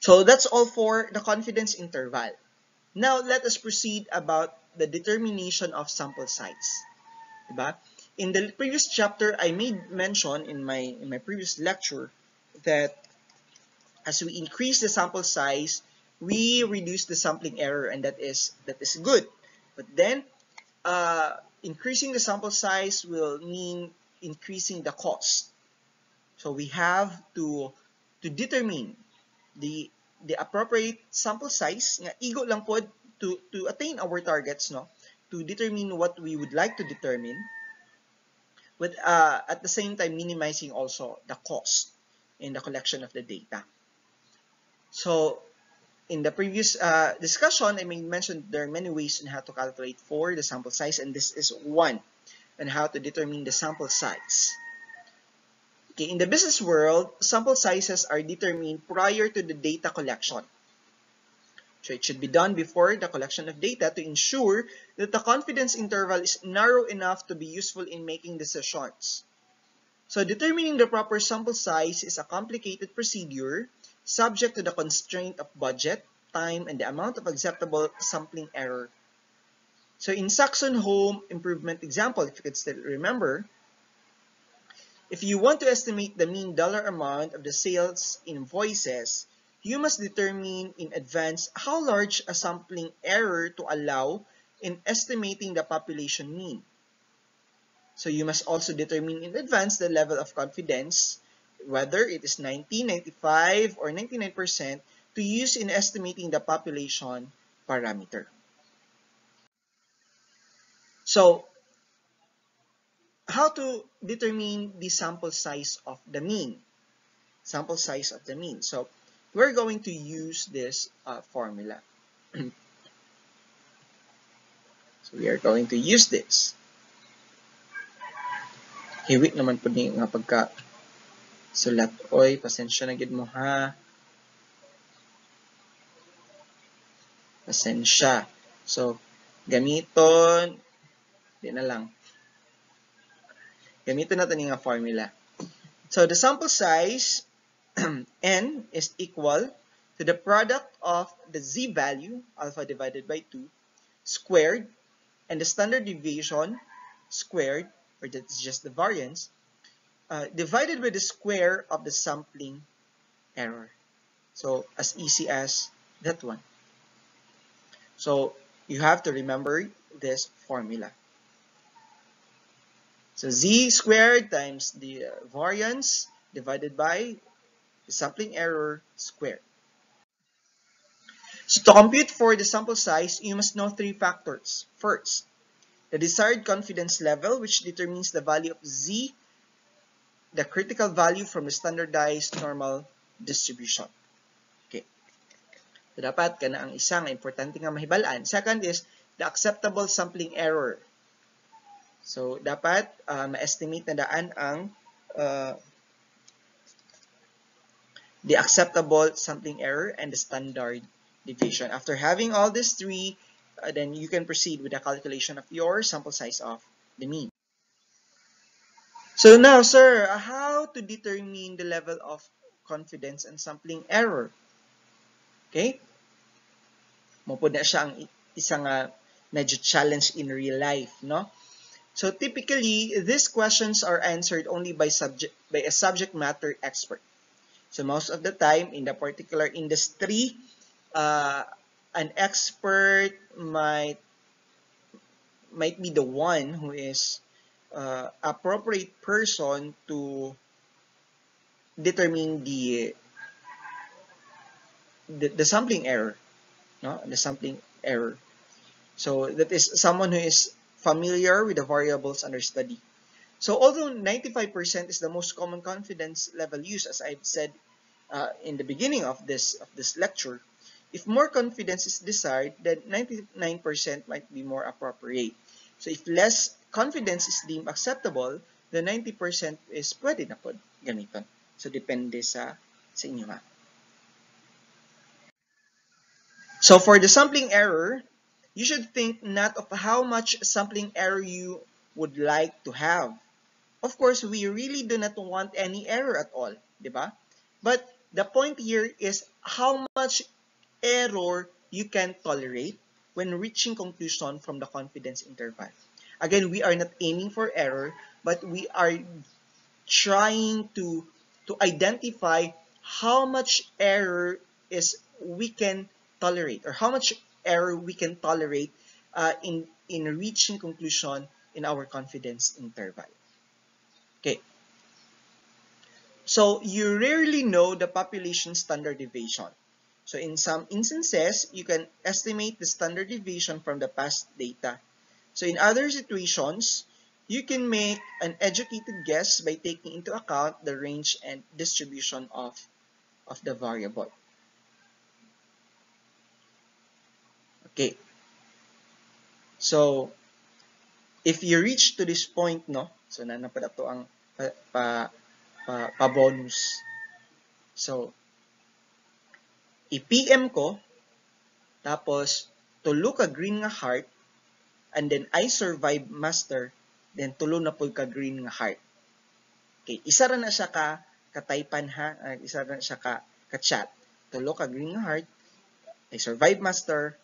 So that's all for the confidence interval. Now, let us proceed about the determination of sample size. Diba? In the previous chapter, I made mention in my previous lecture that as we increase the sample size, we reduce the sampling error, and that is good. But then, increasing the sample size will mean increasing the cost. So we have to determine the appropriate sample size nga igo lang po to attain our targets, no, to determine what we would like to determine, with at the same time minimizing also the cost in the collection of the data. So in the previous discussion, I mentioned there are many ways on how to calculate for the sample size, and this is one on how to determine the sample size. Okay, in the business world, sample sizes are determined prior to the data collection. So it should be done before the collection of data to ensure that the confidence interval is narrow enough to be useful in making decisions. So determining the proper sample size is a complicated procedure subject to the constraint of budget, time, and the amount of acceptable sampling error. So in Saxon home improvement example, if you could still remember, if you want to estimate the mean dollar amount of the sales invoices, you must determine in advance how large a sampling error to allow in estimating the population mean. So you must also determine in advance the level of confidence, whether it is 90, 95, or 99%, to use in estimating the population parameter. So how to determine the sample size of the mean? Sample size of the mean. So we're going to use this formula. So we are going to use this. Hiwi naman po ni nga pagka sulat. Oy, pasensya na gid mo ha. Pasensya. So, gamiton, di na lang. Gamiton natin yung formula. So, the sample size, n, is equal to the product of the z value, alpha divided by 2, squared, and the standard deviation squared, or that's just the variance, divided by the square of the sampling error. So, as easy as that one. So, you have to remember this formula. So, z squared times the variance divided by the sampling error squared. So, to compute for the sample size, you must know three factors. First, the desired confidence level, which determines the value of z, the critical value from the standardized normal distribution. Okay. So, dapat kana ang isang importante nga mahibalaan. Second is the acceptable sampling error. So, dapat ma-estimate na daan ang the acceptable sampling error and the standard deviation. After having all these three, then you can proceed with the calculation of your sample size of the mean. So now, sir, how to determine the level of confidence and sampling error? Okay? Mapod na siya ang isang medyo challenge in real life, no? So typically, these questions are answered only by a subject matter expert. So most of the time, in the particular industry, an expert might be the one who is appropriate person to determine the sampling error, no? The sampling error. So that is someone who is familiar with the variables under study. So although 95% is the most common confidence level used, as I've said in the beginning of this lecture, if more confidence is desired, then 99% might be more appropriate. So if less confidence is deemed acceptable, then 90% is pwede na po gamiton. So depende sa inyo ha. So for the sampling error, you should think not of how much sampling error you would like to have. Of course, we really do not want any error at all, di ba? But the point here is how much error you can tolerate when reaching conclusion from the confidence interval. Again, we are not aiming for error, but we are trying to identify how much error is we can tolerate, or how much error we can tolerate in reaching conclusion in our confidence interval. Okay. So you rarely know the population standard deviation. So in some instances, you can estimate the standard deviation from the past data. So in other situations, you can make an educated guess by taking into account the range and distribution of the variable. Okay. So if you reach to this point, no, so nanapad ato ang pa-bonus. So i-PM ko, tapos tulo ka green nga heart, and then I survive master, then tulo na po ka green nga heart. Okay, isa ra na siya ka-typan ha, isa ra na siya ka-chat. Tulo ka green nga heart, I survive master,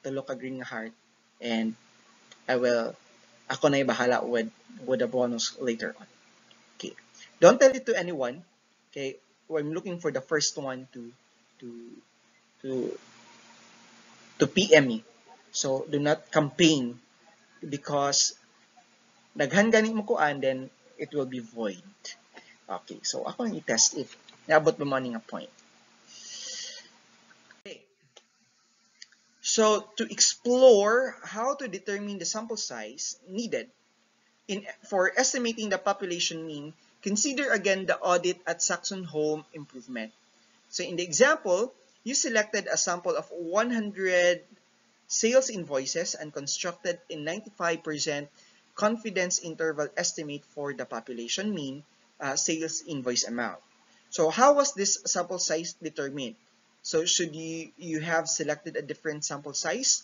tulo ka green nga heart, and ako na bahala with the bonus later on. Okay, don't tell it to anyone. Okay, I'm looking for the first one to PM me. So do not campaign, because daghan gani mo kuan, then it will be void. Okay, so ako ang i-test if naabot ba mo nga point. Okay. So to explore how to determine the sample size needed for estimating the population mean, consider again the audit at Saxon Home Improvement. So in the example, you selected a sample of 100 sales invoices and constructed a 95% confidence interval estimate for the population mean sales invoice amount. So how was this sample size determined? So should you have selected a different sample size?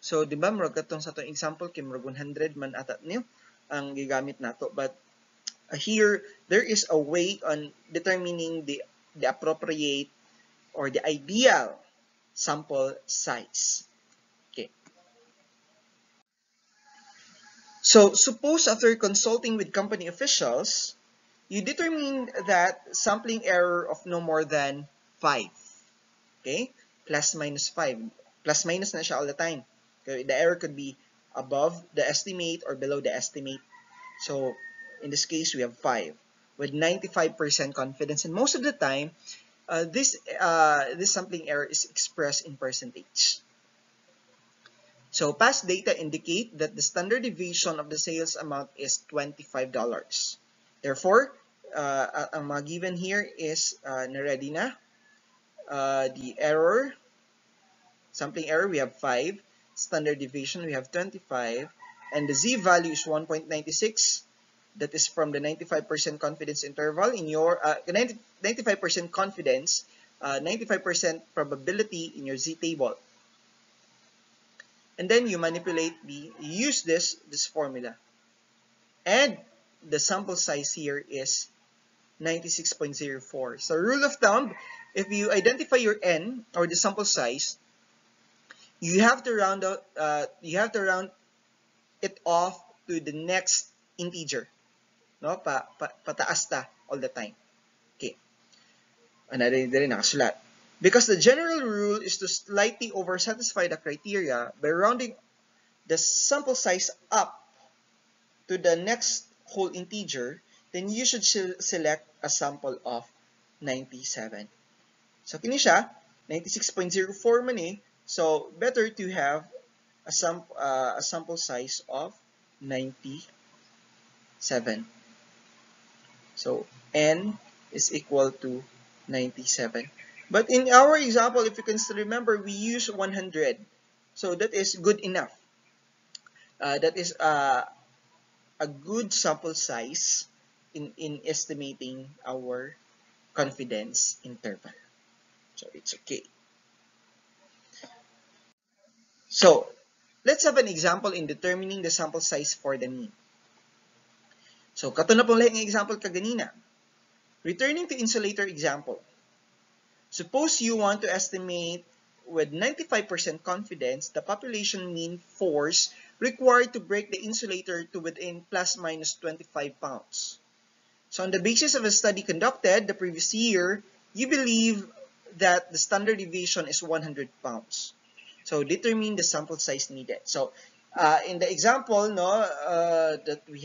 So di ba murag katong sa atong example kay murag 100 man atat niyo ang gigamit nato, but here there is a way on determining the appropriate or the ideal sample size. Okay. So suppose after consulting with company officials, you determine that sampling error of no more than 5. Okay? Plus minus 5. Plus minus na siya all the time. Okay? The error could be above the estimate or below the estimate. So in this case, we have 5 with 95% confidence. And most of the time, this sampling error is expressed in percentage. So past data indicate that the standard deviation of the sales amount is $25. Therefore, ang mga given here is na-ready na. The error, sampling error, we have 5. Standard deviation, we have 25. And the z value is 1.96. That is from the 95% confidence interval. In your 95% confidence, 95% probability in your z table. And then you manipulate you use this formula. And the sample size here is 96.04. So rule of thumb, if you identify your n or the sample size, you have to round it off to the next integer. No? Pataas ta all the time. Okay. Another nakasulat. Because the general rule is to slightly over-satisfy the criteria by rounding the sample size up to the next whole integer, then you should select a sample of 97. So kini siya 96.04 man eh. So better to have a sample size of 97. So n is equal to 97. But in our example, if you can still remember, we use 100. So that is good enough. That is a good sample size in estimating our confidence interval. So it's okay. So let's have an example in determining the sample size for the mean. So kato na pong lahi ng example kaganina. Returning to insulator example. Suppose you want to estimate with 95% confidence the population mean force required to break the insulator to within plus minus 25 pounds. So on the basis of a study conducted the previous year, you believe that the standard deviation is 100 pounds. So determine the sample size needed. So in the example that we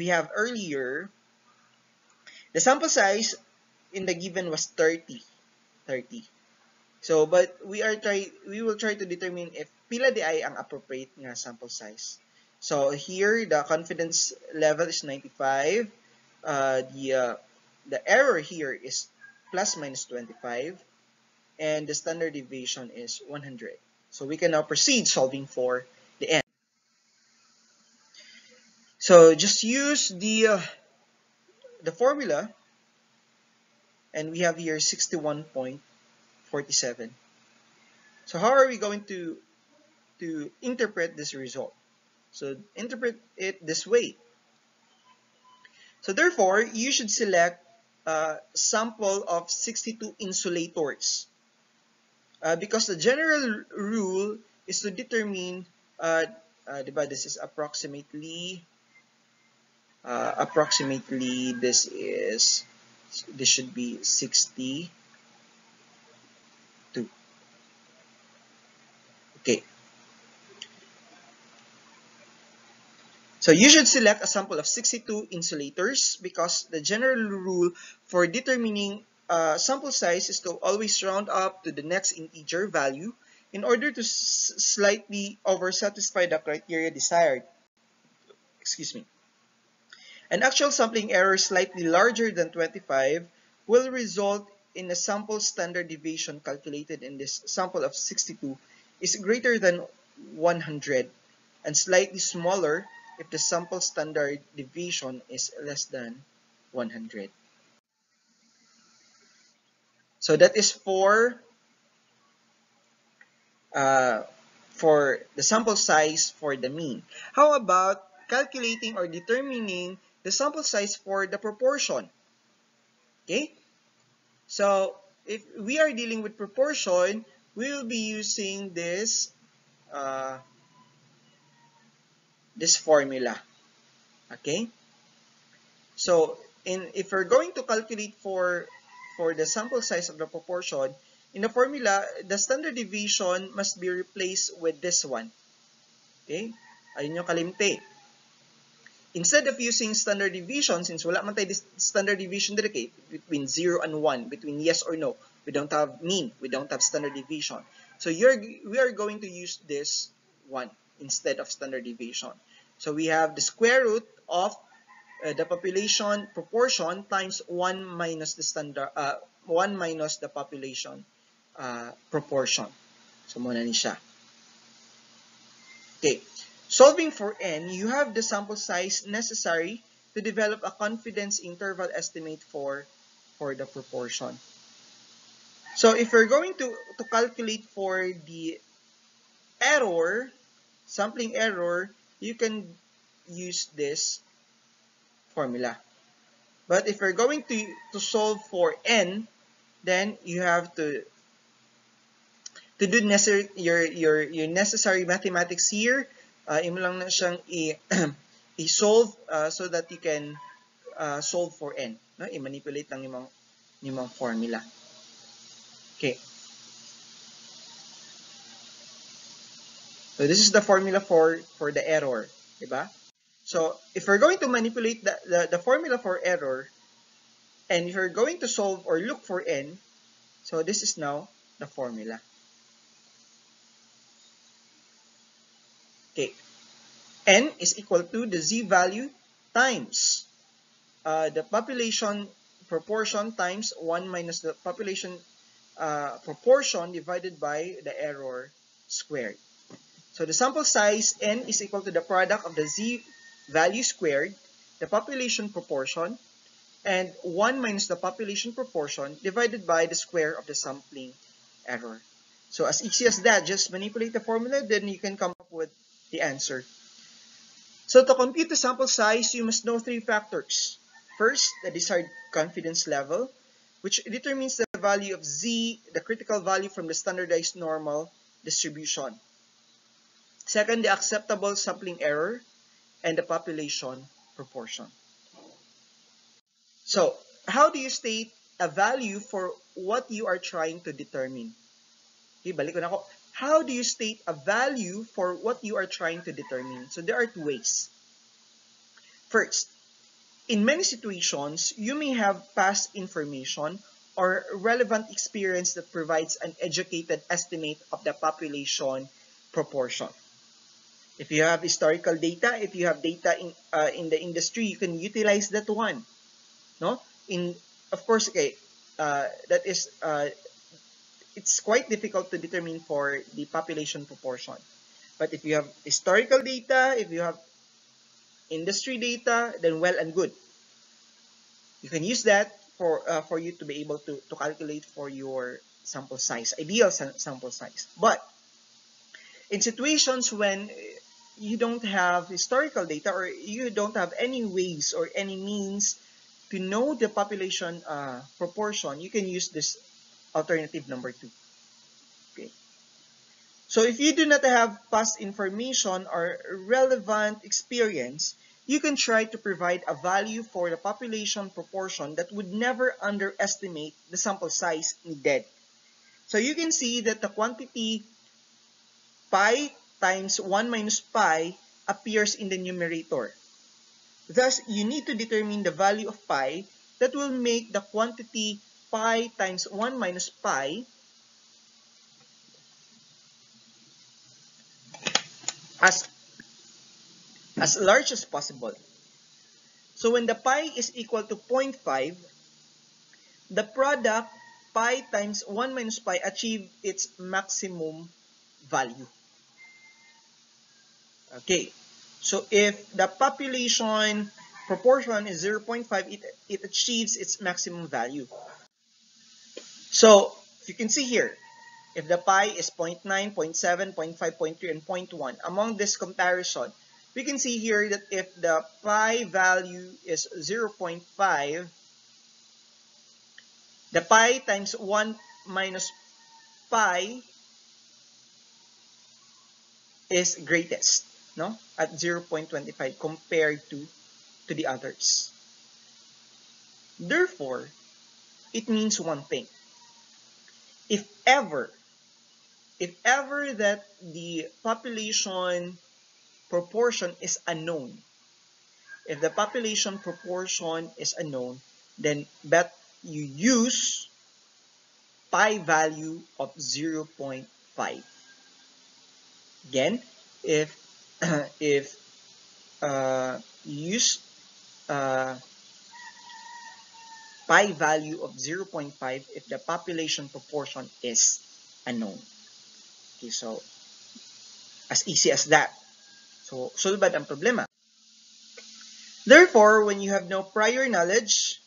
have earlier, the sample size in the given was 30. So but we will try to determine if pila di ay ang appropriate nga sample size. So here the confidence level is 95. The error here is plus minus 25, and the standard deviation is 100. So we can now proceed solving for the n. So just use the formula, and we have here 61.47. So how are we going to interpret this result? So interpret it this way. So therefore, you should select a sample of 62 insulators. Because the general rule is to determine, this is approximately, this should be 62. Okay. So you should select a sample of 62 insulators because the general rule for determining sample size is to always round up to the next integer value in order to slightly over-satisfy the criteria desired. Excuse me. An actual sampling error slightly larger than 25 will result in a sample standard deviation calculated in this sample of 62 is greater than 100 and slightly smaller if the sample standard deviation is less than 100. So that is for the sample size for the mean. How about calculating or determining the sample size for the proportion? Okay, so if we are dealing with proportion, we will be using this formula. Okay, so if we're going to calculate for the sample size of the proportion, in the formula, the standard deviation must be replaced with this one. Okay, ayun yung kalimte. Instead of using standard deviation, since wala man tayo standard deviation direct between 0 and 1, between yes or no, we don't have mean, we don't have standard deviation. So we are going to use this one instead of standard deviation. So we have the square root of the population proportion times 1 minus the standard 1 minus the population proportion. So muna ni siya. Okay. Solving for n, you have the sample size necessary to develop a confidence interval estimate for the proportion. So if we're going to calculate for the error, sampling error, you can use this formula. But if we're going to solve for n, then you have to do your necessary mathematics here. Imo lang na siyang i-solve so that you can solve for n. No? I-manipulate lang yung formula. Okay. So this is the formula for the error, diba? So if we're going to manipulate the formula for error, and if you're going to solve or look for n, so this is now the formula. Okay. N is equal to the z value times the population proportion times 1 minus the population proportion divided by the error squared. So the sample size n is equal to the product of the z value squared, the population proportion, and 1 minus the population proportion divided by the square of the sampling error. So as easy as that, just manipulate the formula, then you can come up with the answer. So to compute the sample size, you must know 3 factors. First, the desired confidence level, which determines the value of Z, the critical value from the standardized normal distribution. Second, the acceptable sampling error and the population proportion. So, how do you state a value for what you are trying to determine? Okay, balik ko na ako. How do you state a value for what you are trying to determine? So, there are two ways. First, in many situations, you may have past information or relevant experience that provides an educated estimate of the population proportion. If you have historical data, if you have data in the industry, you can utilize that one. No? Of course, okay, that is it's quite difficult to determine for the population proportion. But if you have historical data, if you have industry data, then well and good. You can use that for you to be able to calculate for your sample size, ideal sample size. But in situations when you don't have historical data or you don't have any ways or any means to know the population proportion, you can use this alternative number 2. Okay. So if you do not have past information or relevant experience, you can try to provide a value for the population proportion that would never underestimate the sample size needed. So you can see that the quantity pi times 1 minus pi appears in the numerator. Thus, you need to determine the value of pi that will make the quantity pi times 1 minus pi as large as possible. So when the pi is equal to 0.5, the product pi times 1 minus pi achieve its maximum value. Okay, so if the population proportion is 0.5, it achieves its maximum value. So you can see here, if the pi is 0.9, 0.7, 0.5, 0.3, and 0.1, among this comparison, we can see here that if the pi value is 0.5, the pi times 1 minus pi is greatest, no? At 0.25 compared to the others. Therefore, it means one thing. If ever that the population proportion is unknown, if the population proportion is unknown, then bet you use pi value of 0.5. Again, if if you use pi value of 0.5 if the population proportion is unknown. Okay, so as easy as that. So, sulbad ang problema. Therefore, when you have no prior knowledge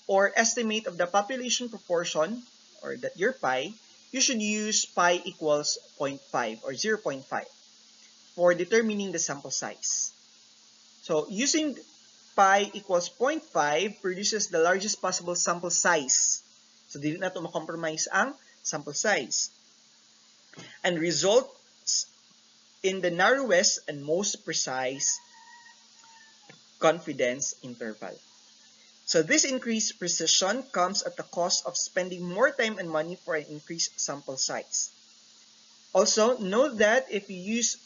or estimate of the population proportion, or that your pi, you should use pi equals 0.5 or 0.5 for determining the sample size. So, using pi equals 0.5 produces the largest possible sample size. So, dili na ito ma-compromise ang sample size. And results in the narrowest and most precise confidence interval. So this increased precision comes at the cost of spending more time and money for an increased sample size. Also, note that if you use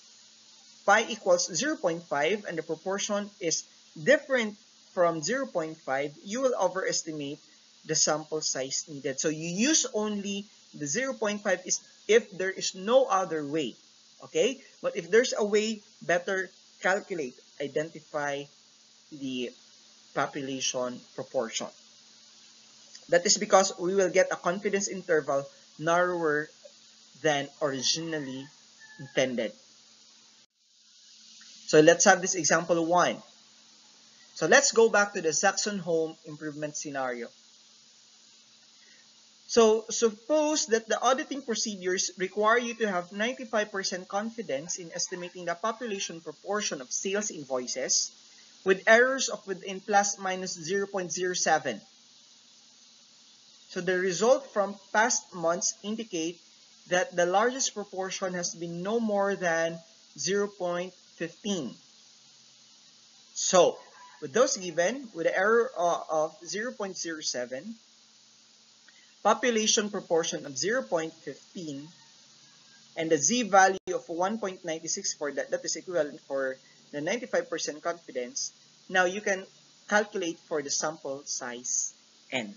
pi equals 0.5 and the proportion is different from 0.5, you will overestimate the sample size needed. So you use only the 0.5 is if there is no other way. Okay? But if there's a way, better calculate, identify the population proportion. That is because we will get a confidence interval narrower than originally intended. So let's have this example 1. So let's go back to the Saxon home improvement scenario. So suppose that the auditing procedures require you to have 95% confidence in estimating the population proportion of sales invoices with errors of within plus minus 0.07. So the result from past months indicate that the largest proportion has been no more than 0.15. So, with those given, with the error of 0.07, population proportion of 0.15, and the z-value of 1.96 for that is equivalent for the 95% confidence, now you can calculate for the sample size n.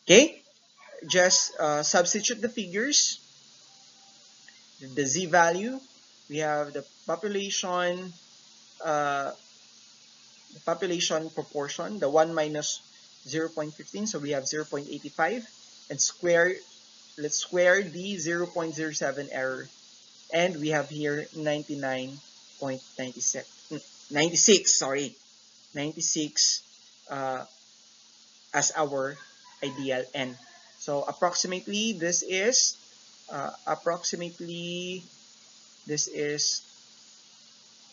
Okay? Just substitute the figures, the z-value, we have the population proportion, the 1 minus 0.15, so we have 0.85, and let's square the 0.07 error, and we have here 96 as our ideal n. So approximately this is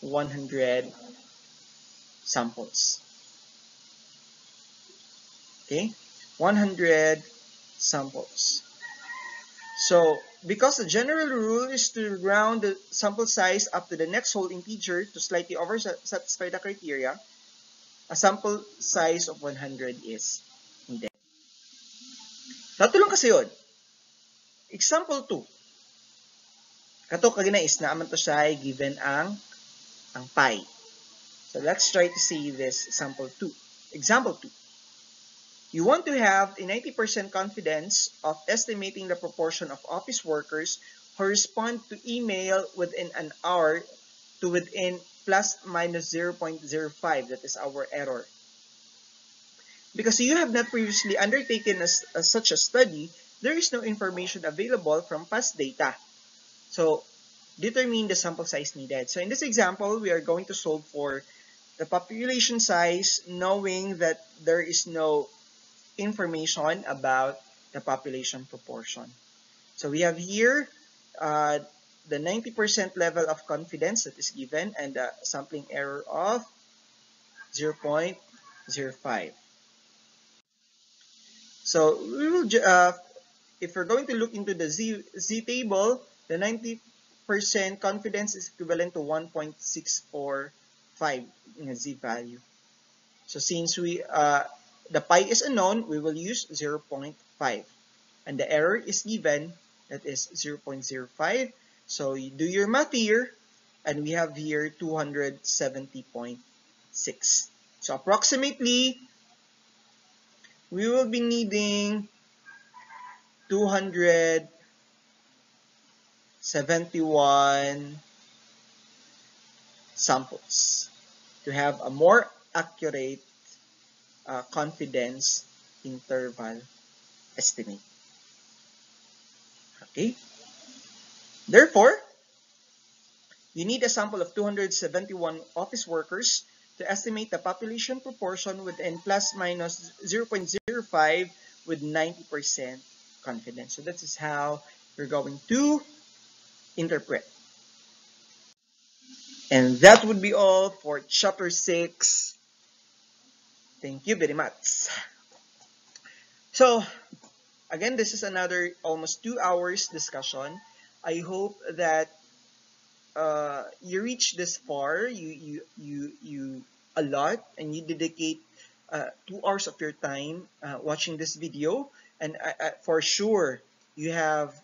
100 samples. Okay, 100 samples. So because the general rule is to round the sample size up to the next whole integer to slightly over satisfy the criteria, a sample size of 100 is needed. Natulong kasi yun. Example 2. Kato kaginais na aman to siya given ang pi. So let's try to see this sample 2. Example 2. You want to have a 90% confidence of estimating the proportion of office workers who respond to email within an hour to within plus minus 0.05. That is our error. Because you have not previously undertaken such a study, there is no information available from past data. So determine the sample size needed. So in this example, we are going to solve for the population size, knowing that there is no information about the population proportion. So we have here the 90% level of confidence that is given and a sampling error of 0.05. So we will, if we're going to look into the Z table, the 90% confidence is equivalent to 1.645 in a Z value. So since the pi is unknown, we will use 0.5. And the error is given, that is 0.05. So you do your math here, and we have here 270.6. So approximately, we will be needing 271 samples to have a more accurate confidence interval estimate. Okay? Therefore, you need a sample of 271 office workers to estimate the population proportion within plus minus 0.05 with 90% confidence. So that is how we're going to interpret. And that would be all for chapter 6. Thank you very much. So, again, this is another almost 2 hours discussion. I hope that you reach this far, you a lot, and you dedicate 2 hours of your time watching this video, and for sure you have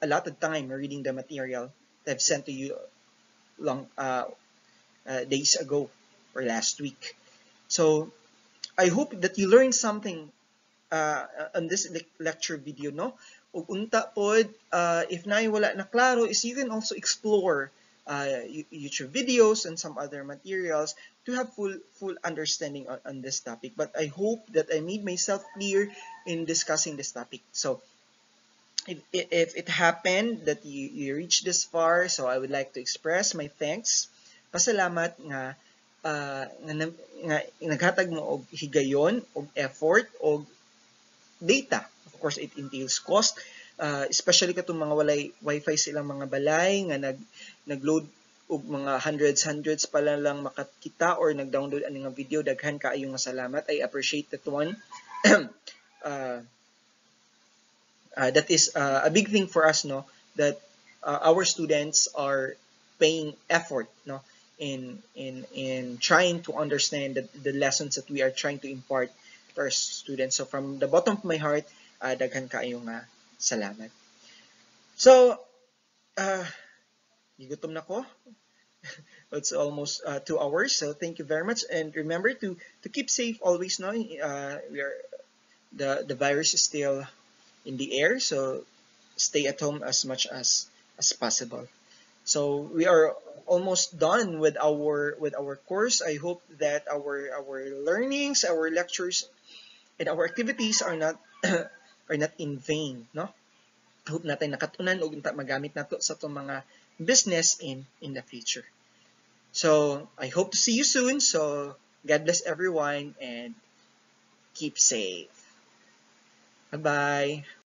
a lot of time reading the material that I've sent to you long days ago or last week. So I hope that you learned something on this lecture video, no? Ug unta pod, if na wala na klaro, is you can also explore YouTube videos and some other materials to have full understanding on this topic. But I hope that I made myself clear in discussing this topic. So if it happened that you reached this far, so I would like to express my thanks. Pasalamat nga naghatag mo og higayon, og effort, og data. Of course, it entails cost, especially katong mga walay wifi silang mga balay nga nagload og mga hundreds pala lang makakita or nag-download ani nga video. Daghan kaayo nga salamat. I appreciate that one. a big thing for us, no, that our students are paying effort, no, in trying to understand the lessons that we are trying to impart to our students. So from the bottom of my heart, daghan kaayo nga salamat. So gigutom na ko. It's almost 2 hours, so thank you very much, and remember to keep safe always. No, we are the virus is still in the air, so stay at home as much as possible. So we are almost done with our course. I hope that our learnings, our lectures, and our activities are not are not in vain, no? Hope natin nakatunan ug magamit nato sa itong mga business in the future. So I hope to see you soon. So God bless everyone and keep safe. Bye bye.